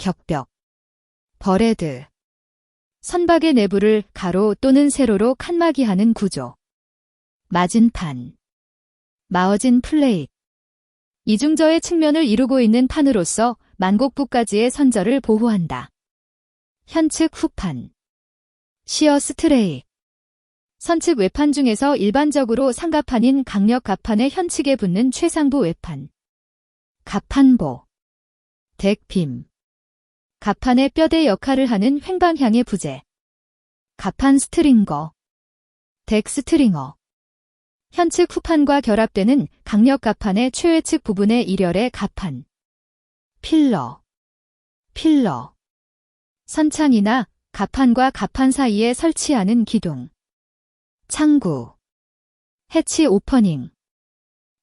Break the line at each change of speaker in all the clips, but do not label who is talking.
격벽, 버레드. 선박의 내부를 가로 또는 세로로 칸막이하는 구조. 맞은판, 마어진 플레이트. 이중저의 측면을 이루고 있는 판으로서 만곡부까지의 선저를 보호한다. 현측 후판, 시어 스트레이. 선측 외판 중에서 일반적으로 상가판인 강력 갑판의 현측에 붙는 최상부 외판. 갑판보, 덱빔. 갑판의 뼈대 역할을 하는 횡방향의 부재. 갑판 스트링거, 덱 스트링어. 현측 후판과 결합되는 강력 갑판의 최외측 부분의 일열의 갑판. 필러, 필러. 선창이나 갑판과 갑판 사이에 설치하는 기둥. 창구, 해치 오퍼닝.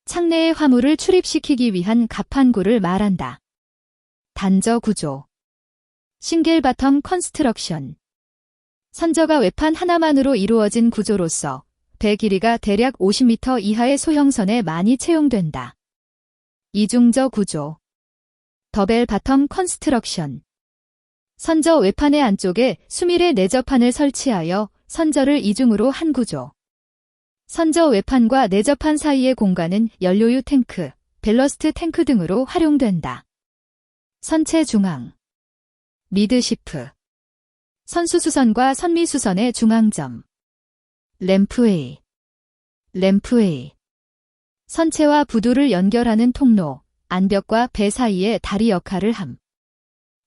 창내의 화물을 출입시키기 위한 갑판구를 말한다. 단저 구조. 싱글 바텀 컨스트럭션. 선저가 외판 하나만으로 이루어진 구조로서 배 길이가 대략 50m 이하의 소형선에 많이 채용된다. 이중저 구조. 더벨 바텀 컨스트럭션. 선저 외판의 안쪽에 수밀의 내저판을 설치하여 선저를 이중으로 한 구조. 선저 외판과 내저판 사이의 공간은 연료유 탱크, 밸러스트 탱크 등으로 활용된다. 선체 중앙. 미드시프. 선수수선과 선미수선의 중앙점. 램프웨이. 램프웨이. 선체와 부두를 연결하는 통로, 안벽과 배 사이의 다리 역할을 함.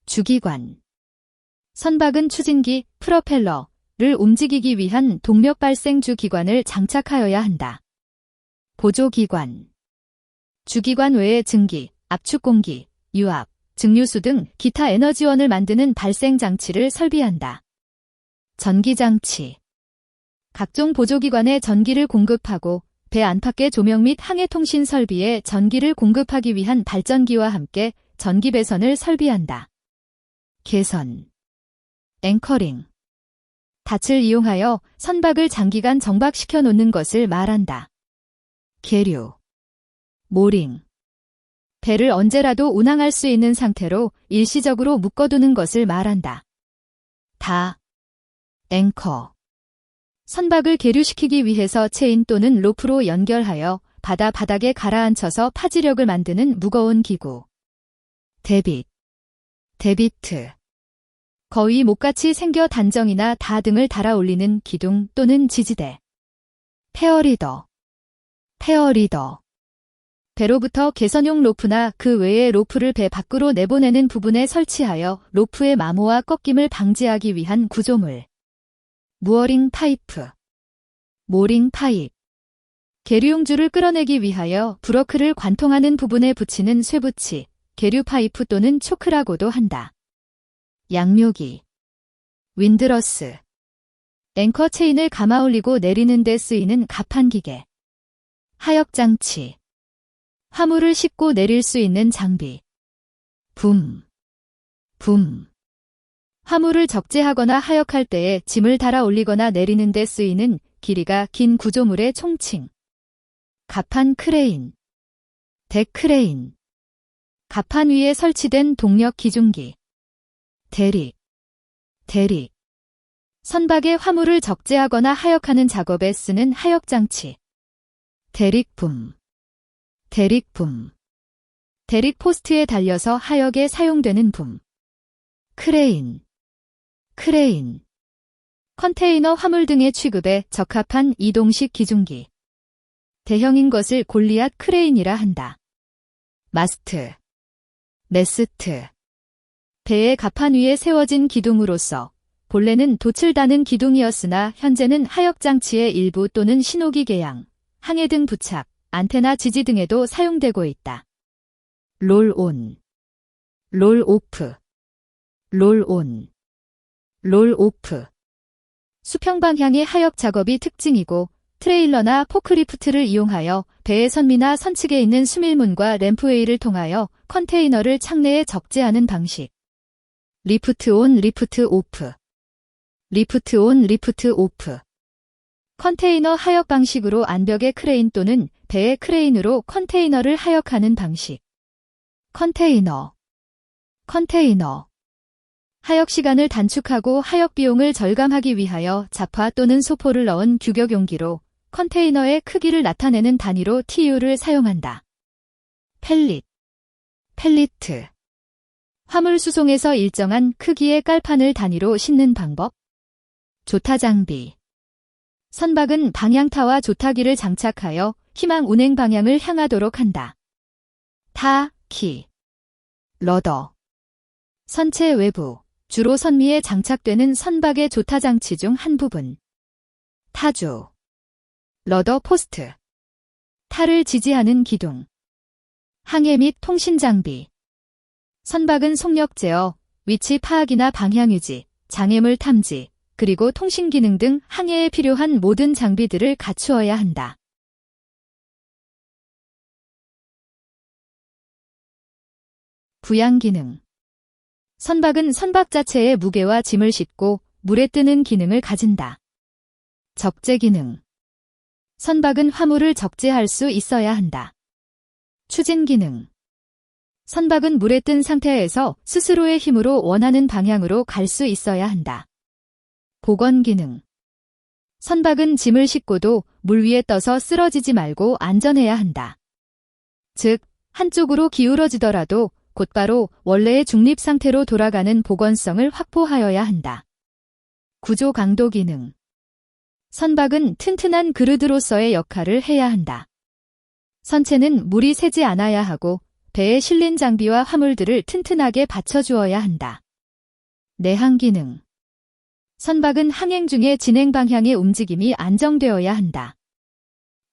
주기관. 선박은 추진기, 프로펠러를 움직이기 위한 동력 발생 주기관을 장착하여야 한다. 보조기관. 주기관 외에 증기, 압축공기, 유압, 증류수 등 기타 에너지원을 만드는 발생 장치를 설비한다. 전기장치. 각종 보조기관에 전기를 공급하고 배 안팎의 조명 및 항해통신 설비에 전기를 공급하기 위한 발전기와 함께 전기배선을 설비한다. 개선. 앵커링. 닻을 이용하여 선박을 장기간 정박시켜 놓는 것을 말한다. 계류. 모링. 배를 언제라도 운항할 수 있는 상태로 일시적으로 묶어두는 것을 말한다. 다. 앵커. 선박을 계류시키기 위해서 체인 또는 로프로 연결하여 바다 바닥에 가라앉혀서 파지력을 만드는 무거운 기구. 데빗. 데비트. 거의 목같이 생겨 단정이나 다 등을 달아 올리는 기둥 또는 지지대. 페어리더. 페어리더. 배로부터 개선용 로프나 그 외의 로프를 배 밖으로 내보내는 부분에 설치하여 로프의 마모와 꺾임을 방지하기 위한 구조물. 무어링 파이프. 모링 파입. 계류용줄을 끌어내기 위하여 브러크를 관통하는 부분에 붙이는 쇠붙이, 계류 파이프 또는 초크라고도 한다. 양묘기. 윈드러스. 앵커 체인을 감아 올리고 내리는 데 쓰이는 갑판기계. 하역장치. 화물을 싣고 내릴 수 있는 장비. 붐. 붐. 화물을 적재하거나 하역할 때에 짐을 달아 올리거나 내리는 데 쓰이는 길이가 긴 구조물의 총칭. 갑판 크레인. 덱 크레인. 갑판 위에 설치된 동력 기중기. 대릭. 대릭. 선박에 화물을 적재하거나 하역하는 작업에 쓰는 하역장치. 대릭붐. 대릭붐. 대릭 포스트에 달려서 하역에 사용되는 붐. 크레인. 크레인. 컨테이너 화물 등의 취급에 적합한 이동식 기중기. 대형인 것을 골리앗 크레인이라 한다. 마스트. 메스트. 배의 갑판 위에 세워진 기둥으로서 본래는 돛을 다는 기둥이었으나 현재는 하역장치의 일부 또는 신호기 개양, 항해 등 부착, 안테나 지지 등에도 사용되고 있다. 롤온. 롤오프. 롤온. 롤오프. 수평 방향의 하역 작업이 특징이고 트레일러나 포크리프트를 이용하여 배의 선미나 선측에 있는 수밀문과 램프웨이를 통하여 컨테이너를 창내에 적재하는 방식. 리프트 온, 리프트 오프. 리프트 온, 리프트 오프. 컨테이너 하역 방식으로 안벽의 크레인 또는 배의 크레인으로 컨테이너를 하역하는 방식. 컨테이너. 컨테이너. 하역 시간을 단축하고 하역 비용을 절감하기 위하여 자파 또는 소포를 넣은 규격 용기로 컨테이너의 크기를 나타내는 단위로 TU를 사용한다. 펠릿, 펠리트. 화물 수송에서 일정한 크기의 깔판을 단위로 싣는 방법. 조타 장비. 선박은 방향타와 조타기를 장착하여 희망 운행 방향을 향하도록 한다. 타, 키. 러더. 선체 외부, 주로 선미에 장착되는 선박의 조타 장치 중 한 부분. 타주. 러더 포스트. 타를 지지하는 기둥. 항해 및 통신 장비. 선박은 속력 제어, 위치 파악이나 방향 유지, 장애물 탐지, 그리고 통신 기능 등 항해에 필요한 모든 장비들을 갖추어야 한다. 부양 기능. 선박은 선박 자체의 무게와 짐을 싣고 물에 뜨는 기능을 가진다. 적재 기능. 선박은 화물을 적재할 수 있어야 한다. 추진 기능. 선박은 물에 뜬 상태에서 스스로의 힘으로 원하는 방향으로 갈 수 있어야 한다. 보건 기능. 선박은 짐을 싣고도 물 위에 떠서 쓰러지지 말고 안전해야 한다. 즉, 한쪽으로 기울어지더라도 곧바로 원래의 중립 상태로 돌아가는 보건성을 확보하여야 한다. 구조 강도 기능. 선박은 튼튼한 그르드로서의 역할을 해야 한다. 선체는 물이 새지 않아야 하고 배에 실린 장비와 화물들을 튼튼하게 받쳐주어야 한다. 내항 기능. 선박은 항행 중에 진행 방향의 움직임이 안정되어야 한다.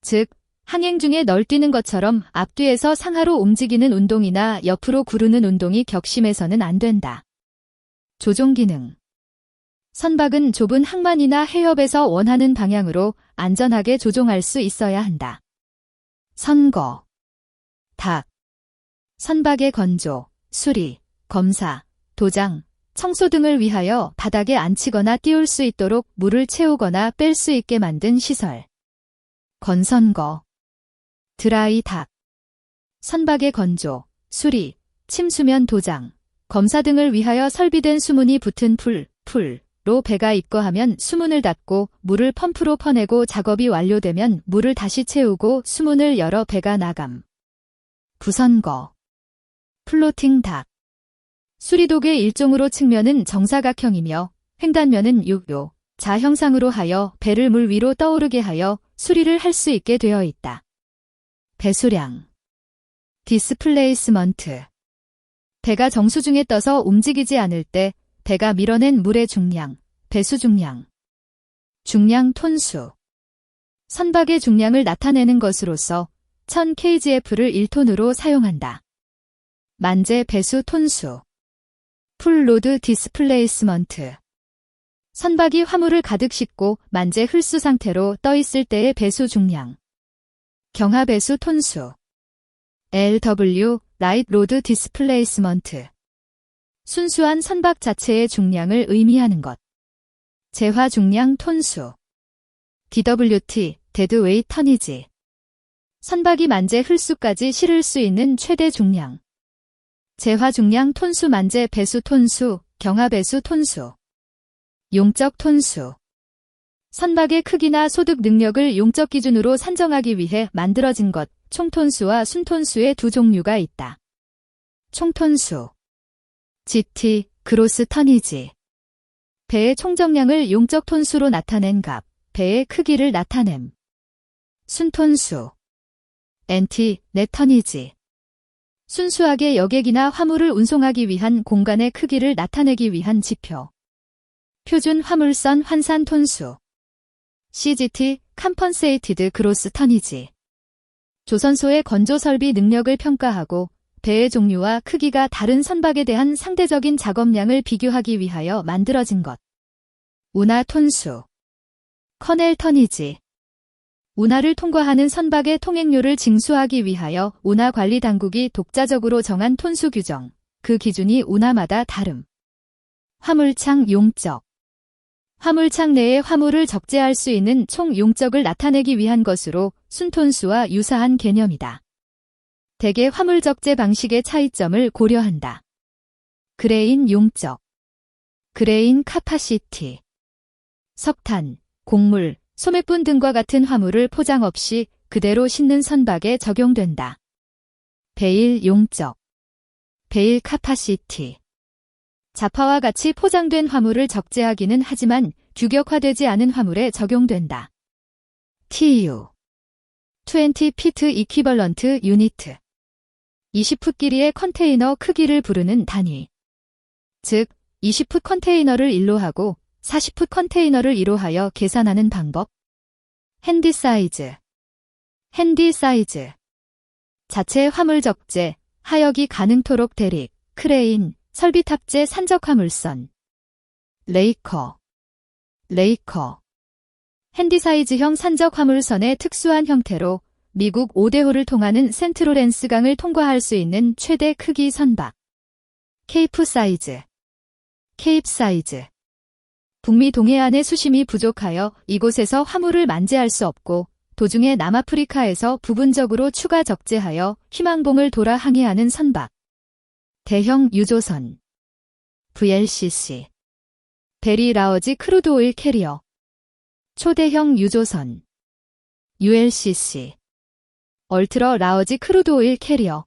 즉, 항행 중에 널뛰는 것처럼 앞뒤에서 상하로 움직이는 운동이나 옆으로 구르는 운동이 격심해서는 안 된다. 조종 기능. 선박은 좁은 항만이나 해협에서 원하는 방향으로 안전하게 조종할 수 있어야 한다. 선거. 닭. 선박의 건조, 수리, 검사, 도장, 청소 등을 위하여 바닥에 앉히거나 띄울 수 있도록 물을 채우거나 뺄 수 있게 만든 시설. 건선거. 드라이 닭. 선박의 건조, 수리, 침수면 도장, 검사 등을 위하여 설비된 수문이 붙은 풀로 배가 입거하면 수문을 닫고 물을 펌프로 퍼내고 작업이 완료되면 물을 다시 채우고 수문을 열어 배가 나감. 부선거. 플로팅 닭. 수리독의 일종으로 측면은 정사각형이며 횡단면은 육요, 자형상으로 하여 배를 물 위로 떠오르게 하여 수리를 할 수 있게 되어 있다. 배수량. 디스플레이스먼트. 배가 정수 중에 떠서 움직이지 않을 때 배가 밀어낸 물의 중량, 배수 중량. 중량 톤수. 선박의 중량을 나타내는 것으로서 1000kgf를 1톤으로 사용한다. 만재 배수 톤수. 풀로드 디스플레이스먼트. 선박이 화물을 가득 싣고 만재 흡수 상태로 떠 있을 때의 배수 중량. 경하 배수 톤수. LW 라이트 로드 디스플레이스먼트. 순수한 선박 자체의 중량을 의미하는 것. 재화 중량 톤수. DWT 데드웨이트 터니지. 선박이 만재 흡수까지 실을 수 있는 최대 중량. 재화 중량 톤수 만재 배수 톤수, 경하 배수 톤수. 용적 톤수. 선박의 크기나 소득 능력을 용적 기준으로 산정하기 위해 만들어진 것, 총톤수와 순톤수의 두 종류가 있다. 총톤수. GT, 그로스 터니지. 배의 총정량을 용적 톤수로 나타낸 값, 배의 크기를 나타냄. 순톤수. NT, 넷 터니지. 순수하게 여객이나 화물을 운송하기 위한 공간의 크기를 나타내기 위한 지표. 표준 화물선 환산 톤수. CGT, 컴펀세이티드 그로스 터니지. 조선소의 건조 설비 능력을 평가하고 배의 종류와 크기가 다른 선박에 대한 상대적인 작업량을 비교하기 위하여 만들어진 것. 운하 톤수. 커넬 터니지. 운하를 통과하는 선박의 통행료를 징수하기 위하여 운하관리당국이 독자적으로 정한 톤수 규정, 그 기준이 운하마다 다름. 화물창 용적. 화물창 내에 화물을 적재할 수 있는 총 용적을 나타내기 위한 것으로 순톤수와 유사한 개념이다. 대개 화물 적재 방식의 차이점을 고려한다. 그레인 용적. 그레인 카파시티. 석탄, 곡물, 소매분 등과 같은 화물을 포장 없이 그대로 싣는 선박에 적용된다. 베일 용적. 베일 카파시티. 자파와 같이 포장된 화물을 적재하기는 하지만 규격화되지 않은 화물에 적용된다. TU. 20피트 이퀴벌런트 유니트. 20풋 길이의 컨테이너 크기를 부르는 단위. 즉, 20풋 컨테이너를 1로 하고 40풋 컨테이너를 2로 하여 계산하는 방법. 핸디 사이즈. 핸디 사이즈. 자체 화물 적재, 하역이 가능토록 대릭, 크레인, 설비 탑재 산적 화물선. 레이커. 레이커. 핸디 사이즈형 산적 화물선의 특수한 형태로 미국 5대호를 통하는 센트로렌스 강을 통과할 수 있는 최대 크기 선박. 케이프 사이즈. 케이프 사이즈. 북미 동해안의 수심이 부족하여 이곳에서 화물을 만재할 수 없고 도중에 남아프리카에서 부분적으로 추가 적재하여 희망봉을 돌아 항해하는 선박. 대형 유조선. VLCC. 베리 라어지 크루드 오일 캐리어. 초대형 유조선. ULCC. 얼트러 라어지 크루드 오일 캐리어.